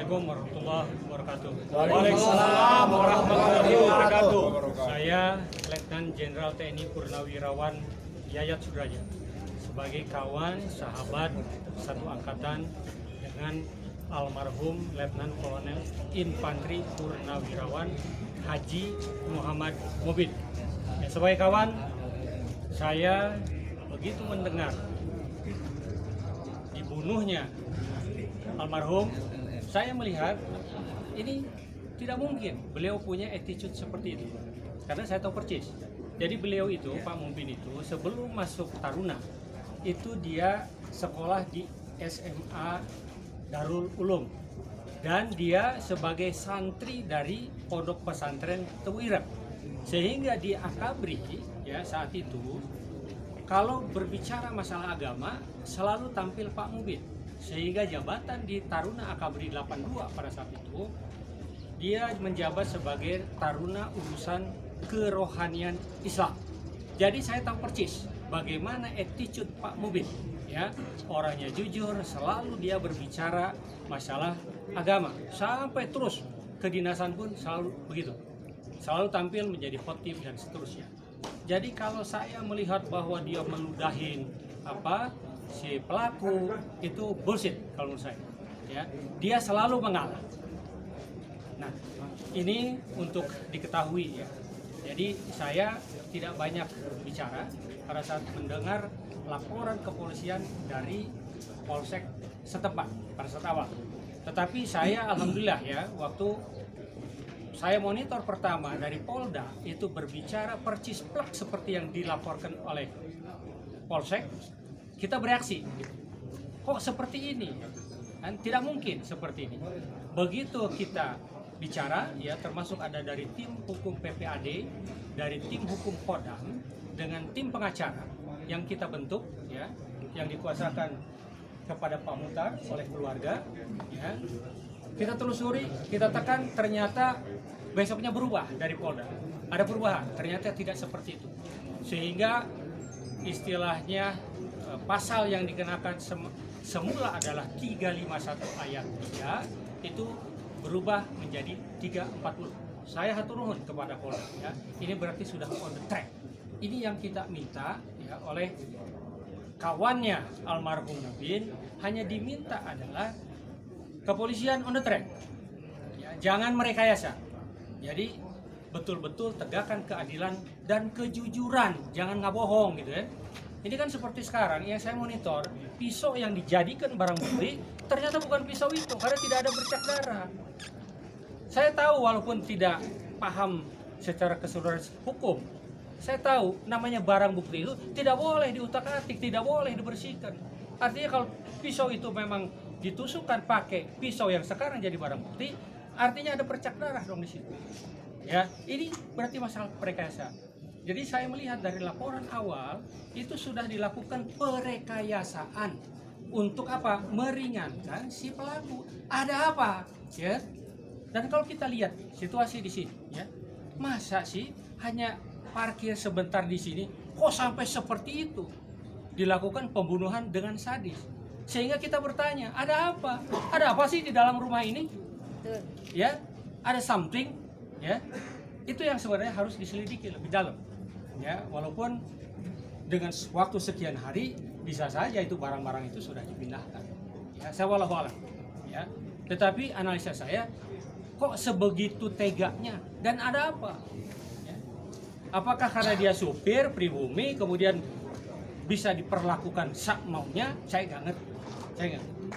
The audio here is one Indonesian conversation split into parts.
Assalamualaikum warahmatullahi wabarakatuh. Waalaikumsalam warahmatullahi wabarakatuh. Saya Letnan Jenderal TNI Purnawirawan Yayat Sudrajat sebagai kawan sahabat satu angkatan dengan almarhum Letnan Kolonel Infanteri Purnawirawan Haji Muhammad Mobin. Ya, sebagai kawan, saya begitu mendengar dibunuhnya almarhum, saya melihat ini tidak mungkin beliau punya attitude seperti itu, karena saya tahu persis. Jadi beliau itu, Pak Mobin itu sebelum masuk Taruna itu dia sekolah di SMA Darul Ulum dan dia sebagai santri dari Pondok Pesantren Tewirang, sehingga di Akabri ya saat itu kalau berbicara masalah agama selalu tampil Pak Mobin, sehingga jabatan di Taruna Akabri 82 pada saat itu dia menjabat sebagai Taruna urusan kerohanian Islam. Jadi saya tahu persis bagaimana attitude Pak Mobin, ya, orangnya jujur, selalu dia berbicara masalah agama, sampai terus kedinasan pun selalu begitu, selalu tampil menjadi khotib dan seterusnya. Jadi kalau saya melihat bahwa dia meludahin si pelaku, itu bullshit kalau menurut saya, ya, dia selalu mengalah. Nah, ini untuk diketahui, ya. Jadi saya tidak banyak bicara pada saat mendengar laporan kepolisian dari Polsek setempat pada saat awal. Tetapi saya alhamdulillah, ya, waktu saya monitor pertama dari Polda itu berbicara percis plak seperti yang dilaporkan oleh Polsek, kita bereaksi. Kok seperti ini? Dan tidak mungkin seperti ini. Begitu kita bicara, ya, termasuk ada dari tim hukum PPAD, dari tim hukum Kodam, dengan tim pengacara yang kita bentuk, ya, yang dikuasakan kepada Pak Muhtar oleh keluarga, ya. Kita telusuri, kita tekan, ternyata besoknya berubah dari Polda. Ada perubahan, ternyata tidak seperti itu. Sehingga istilahnya pasal yang dikenakan semula adalah 351 ayat 3 itu berubah menjadi 340. Saya hatur nuhun kepada Polda, ya. Ini berarti sudah on the track. Ini yang kita minta, ya, oleh kawannya almarhum Mobin, hanya diminta adalah kepolisian on the track, ya, jangan merekayasa. Jadi betul-betul tegakkan keadilan dan kejujuran, jangan ngabohong gitu, ya. Ini kan seperti sekarang yang saya monitor, pisau yang dijadikan barang bukti ternyata bukan pisau itu karena tidak ada bercak darah. Saya tahu walaupun tidak paham secara keseluruhan hukum, saya tahu namanya barang bukti itu tidak boleh diutak-atik, tidak boleh dibersihkan. Artinya kalau pisau itu memang ditusukkan pakai pisau yang sekarang jadi barang bukti, artinya ada bercak darah dong di situ. Ya, ini berarti masalah perekayasa. Jadi saya melihat dari laporan awal itu sudah dilakukan perekayasaan untuk apa? Meringankan si pelaku. Ada apa? Ya. Dan kalau kita lihat situasi di sini, ya, masa sih hanya parkir sebentar di sini, kok sampai seperti itu? Dilakukan pembunuhan dengan sadis. Sehingga kita bertanya, ada apa? Ada apa sih di dalam rumah ini? Ya, ada something, ya. Itu yang sebenarnya harus diselidiki lebih dalam. Ya, walaupun dengan waktu sekian hari bisa saja itu barang-barang itu sudah dipindahkan. Ya, saya wallahu a'lam. Ya. Tetapi analisa saya, kok sebegitu teganya dan ada apa? Ya. Apakah karena dia supir pribumi kemudian bisa diperlakukan sak maunya? Saya nggak ngerti. Saya nggak ngerti.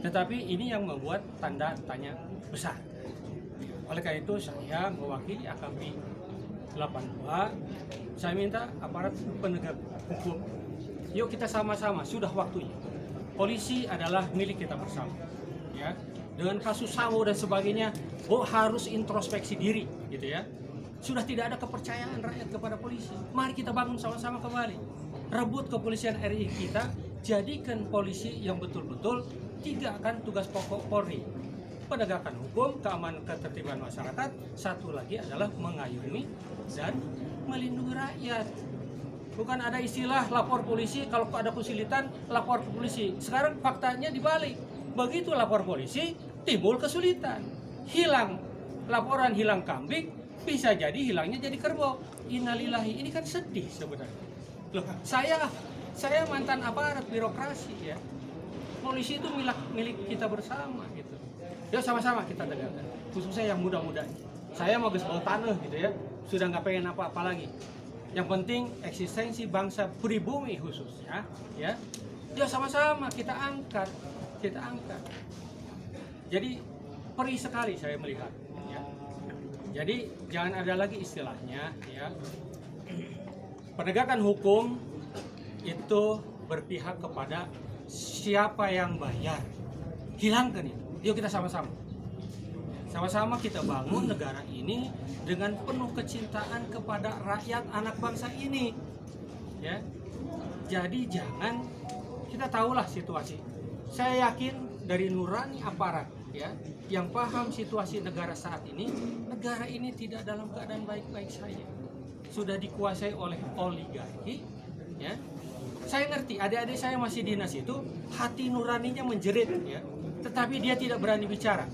Tetapi ini yang membuat tanda tanya besar. Oleh karena itu saya mewakili Akabri 82, saya minta aparat penegak hukum, yuk kita sama-sama, sudah waktunya. Polisi adalah milik kita bersama, ya. Dengan kasus Sambo dan sebagainya, harus introspeksi diri, gitu ya. Sudah tidak ada kepercayaan rakyat kepada polisi. Mari kita bangun sama-sama kembali. Rebut kepolisian RI kita, jadikan polisi yang betul-betul tigakkan tugas pokok Polri. Penegakan hukum, keamanan ketertiban masyarakat, satu lagi adalah mengayomi dan melindungi rakyat. Bukan ada istilah lapor polisi, kalau ada kesulitan lapor ke polisi. Sekarang faktanya dibalik. Begitu lapor polisi, timbul kesulitan. Laporan hilang kambing, bisa jadi hilangnya jadi kerbau. Innalillahi, ini kan sedih sebenarnya. Loh, saya mantan aparat birokrasi ya. Polisi itu milik kita bersama gitu. Yuk sama-sama kita tegakkan. Khususnya yang muda-muda. Saya mau gesbol tanah gitu ya. Sudah nggak pengen apa-apa lagi. Yang penting eksistensi bangsa pribumi khususnya ya. Ya sama-sama kita angkat. Jadi perih sekali saya melihat ya. Jadi jangan ada lagi istilahnya ya. Penegakan hukum itu berpihak kepada siapa yang bayar. Hilangkan itu. Yuk kita sama-sama. Sama-sama kita bangun negara ini dengan penuh kecintaan kepada rakyat anak bangsa ini. Ya. Jadi jangan, kita tahulah situasi. Saya yakin dari nurani aparat ya yang paham situasi negara saat ini, negara ini tidak dalam keadaan baik-baik saja. Sudah dikuasai oleh oligarki ya. Saya ngerti, adik-adik saya masih dinas itu hati nuraninya menjerit ya, tetapi dia tidak berani bicara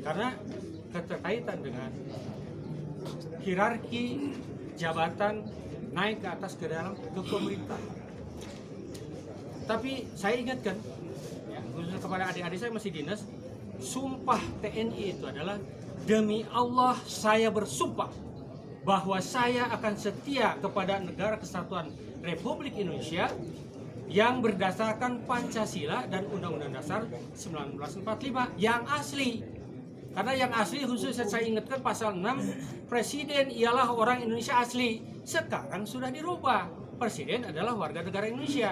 karena keterkaitan dengan hierarki jabatan naik ke atas ke dalam ke pemerintah. Tapi saya ingatkan ya, khususnya kepada adik-adik saya masih dinas, sumpah TNI itu adalah demi Allah saya bersumpah bahwa saya akan setia kepada negara kesatuan Republik Indonesia yang berdasarkan Pancasila dan Undang-Undang Dasar 1945 yang asli. Karena yang asli khusus saya ingatkan pasal 6, Presiden ialah orang Indonesia asli. Sekarang sudah dirubah, Presiden adalah warga negara Indonesia.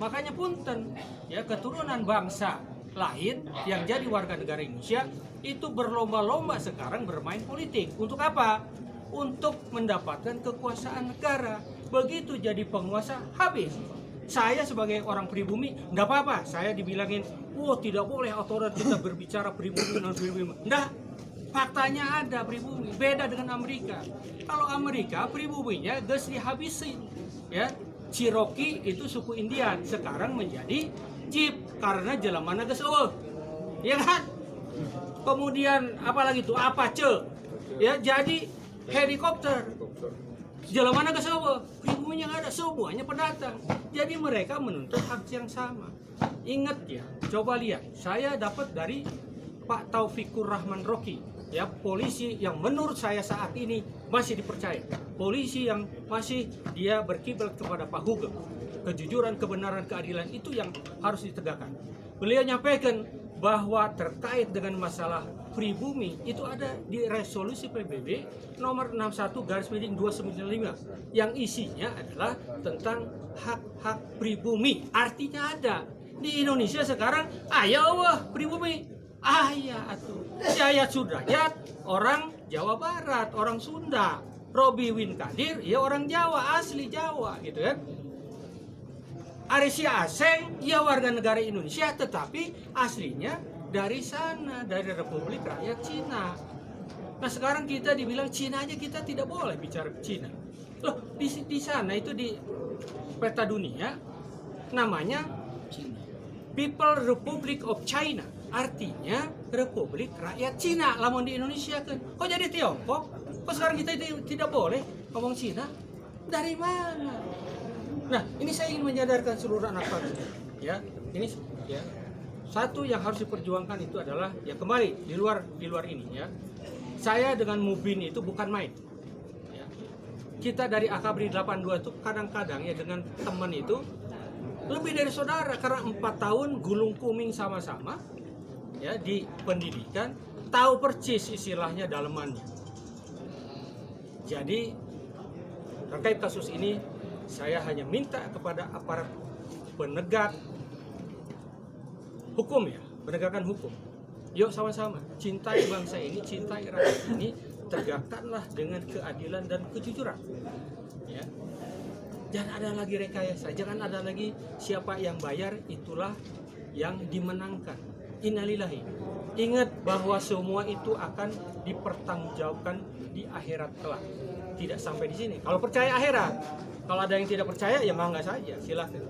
Makanya punten, ya keturunan bangsa lain yang jadi warga negara Indonesia itu berlomba-lomba sekarang bermain politik. Untuk apa? Untuk mendapatkan kekuasaan negara. Begitu jadi penguasa habis. Saya sebagai orang pribumi, enggak apa-apa. Saya dibilangin, tidak boleh otorat kita berbicara pribumi dan pribumi. Enggak, faktanya ada pribumi. Beda dengan Amerika. Kalau Amerika pribuminya geus dihabisin. Ya, Cherokee itu suku Indian. Sekarang menjadi Jeep karena jelamana geus eueuh. Ya kan? Kemudian apalagi itu Apache. Ya, jadi helikopter. Jelamana geus eueuh, pribuminya nggak ada, semuanya pendatang. Jadi mereka menuntut hak yang sama. Ingat ya, coba lihat. Saya dapat dari Pak Taufikur Rahman Rocky, ya polisi yang menurut saya saat ini masih dipercaya. Polisi yang masih dia berkiblat kepada Pak Hugeng. Kejujuran, kebenaran, keadilan itu yang harus ditegakkan. Beliau nyampaikan bahwa terkait dengan masalah pribumi itu ada di resolusi PBB nomor 61/295 yang isinya adalah tentang hak-hak pribumi. Artinya ada di Indonesia sekarang, ayo wah pribumi, ya atuh. Saya Sudrajat orang Jawa Barat, orang Sunda. Robi Win Kadir ya orang Jawa, asli Jawa gitu kan. Aresia Aseng ya warga negara Indonesia tetapi aslinya dari sana, dari Republik Rakyat Cina. Nah sekarang kita dibilang Cina aja kita tidak boleh bicara Cina. Loh di sana itu di peta dunia namanya People Republic of China. Artinya Republik Rakyat Cina. Lamun di Indonesia kan, kok jadi Tiongkok? Kok sekarang kita tidak boleh ngomong Cina? Dari mana? Nah ini saya ingin menyadarkan seluruh anak bangsa. Ya, ini ya. Satu yang harus diperjuangkan itu adalah ya kembali di luar ini ya. Saya dengan Mubin itu bukan main. Ya. Kita dari Akabri 82 itu kadang-kadang ya dengan teman itu lebih dari saudara karena 4 tahun gulung kuming sama-sama ya di pendidikan, tahu persis istilahnya dalemannya. Jadi terkait kasus ini saya hanya minta kepada aparat penegak hukum ya, penegakan hukum. Yuk sama-sama, cintai bangsa ini, cintai rakyat ini, tegakkanlah dengan keadilan dan kejujuran. Ya. Jangan ada lagi rekayasa, jangan ada lagi siapa yang bayar itulah yang dimenangkan. Innalillahi. Ingat bahwa semua itu akan dipertanggungjawabkan di akhirat kelak. Tidak sampai di sini. Kalau percaya akhirat, kalau ada yang tidak percaya ya mangga saja, silakan.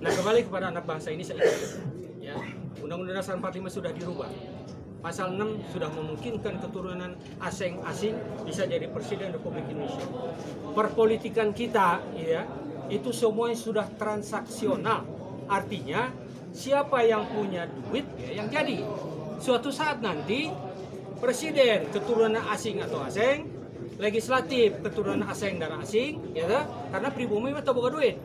Nah kembali kepada anak bangsa ini saya ingat, ya Undang-Undang Dasar 45 sudah dirubah. Pasal 6 sudah memungkinkan keturunan asing bisa jadi Presiden Republik Indonesia. Perpolitikan kita ya, itu semuanya sudah transaksional. Artinya siapa yang punya duit ya yang jadi. Suatu saat nanti Presiden keturunan asing atau asing, legislatif keturunan asing dan asing, ya karena pribumi itu bukan duit.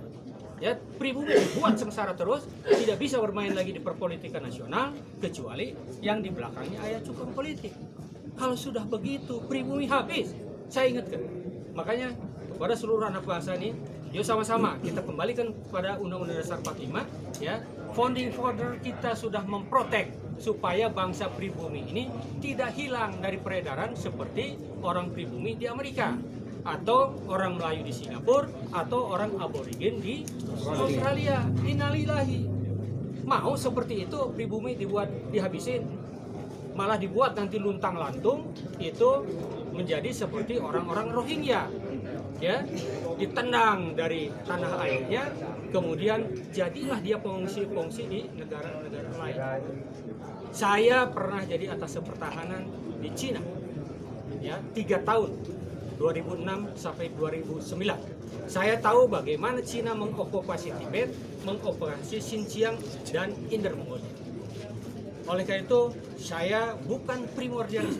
Ya, pribumi buat sengsara terus, tidak bisa bermain lagi di perpolitikan nasional kecuali yang di belakangnya ayah cukup politik. Kalau sudah begitu, pribumi habis. Saya ingatkan. Makanya kepada seluruh anak bangsa ini, yuk sama-sama kita kembalikan kepada Undang-Undang Dasar 45, ya. Founding father kita sudah memprotek supaya bangsa pribumi ini tidak hilang dari peredaran seperti orang pribumi di Amerika atau orang Melayu di Singapura atau orang aborigin di Australia. Innalillahi. Mau seperti itu pribumi dihabisin, malah dibuat nanti luntang lantung itu menjadi seperti orang-orang Rohingya, ya, ditendang dari tanah airnya, kemudian jadilah dia pengungsi di negara-negara lain. Saya pernah jadi atas pertahanan di Cina, ya, 3 tahun, 2006 sampai 2009. Saya tahu bagaimana Cina mengokupasi Tibet, mengokupasi Xinjiang dan Inder Mongolia. Oleh karena itu, saya bukan primordialis.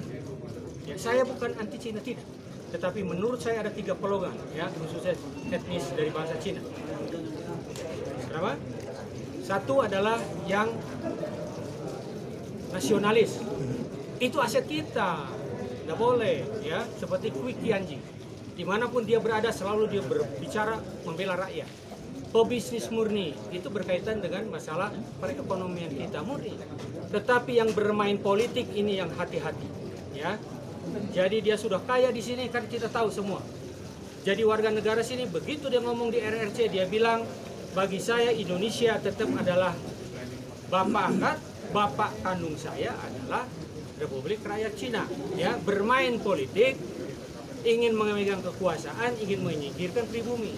Ya, saya bukan anti Cina, tidak. Tetapi menurut saya ada 3 golongan, ya, khususnya etnis dari bangsa Cina. Kenapa? Satu adalah yang nasionalis. Itu aset kita. Tidak boleh, ya, seperti Kui Kianji. Dimanapun dia berada selalu dia berbicara membela rakyat. Pebisnis murni itu berkaitan dengan masalah perekonomian kita murni. Tetapi yang bermain politik ini yang hati-hati, ya. Jadi dia sudah kaya di sini kan kita tahu semua. Jadi warga negara sini begitu dia ngomong di RRC dia bilang bagi saya Indonesia tetap adalah bapak angkat, bapak kandung saya adalah Republik Rakyat Cina, ya, bermain politik, ingin memegang kekuasaan, ingin menyingkirkan pribumi.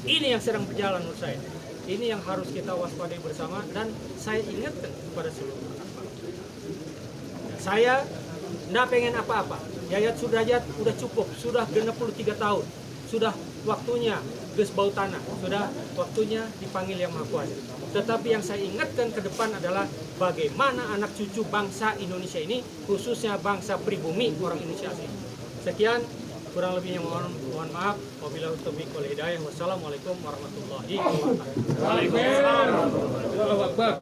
Ini yang sedang berjalan menurut saya. Ini yang harus kita waspadai bersama dan saya ingatkan kepada seluruh anak bangsa. Saya tidak pengen apa-apa. Yayat Sudrajat sudah cukup, sudah 63 tahun, sudah waktunya geus bau tanah, sudah waktunya dipanggil Yang Maha Kuasa. Tetapi yang saya ingatkan ke depan adalah bagaimana anak cucu bangsa Indonesia ini, khususnya bangsa pribumi orang Indonesia asli. Sekian, kurang lebihnya mohon maaf. Wabillahi taufiq wal hidayah. Wassalamualaikum warahmatullahi wabarakatuh. Waalaikumsalam.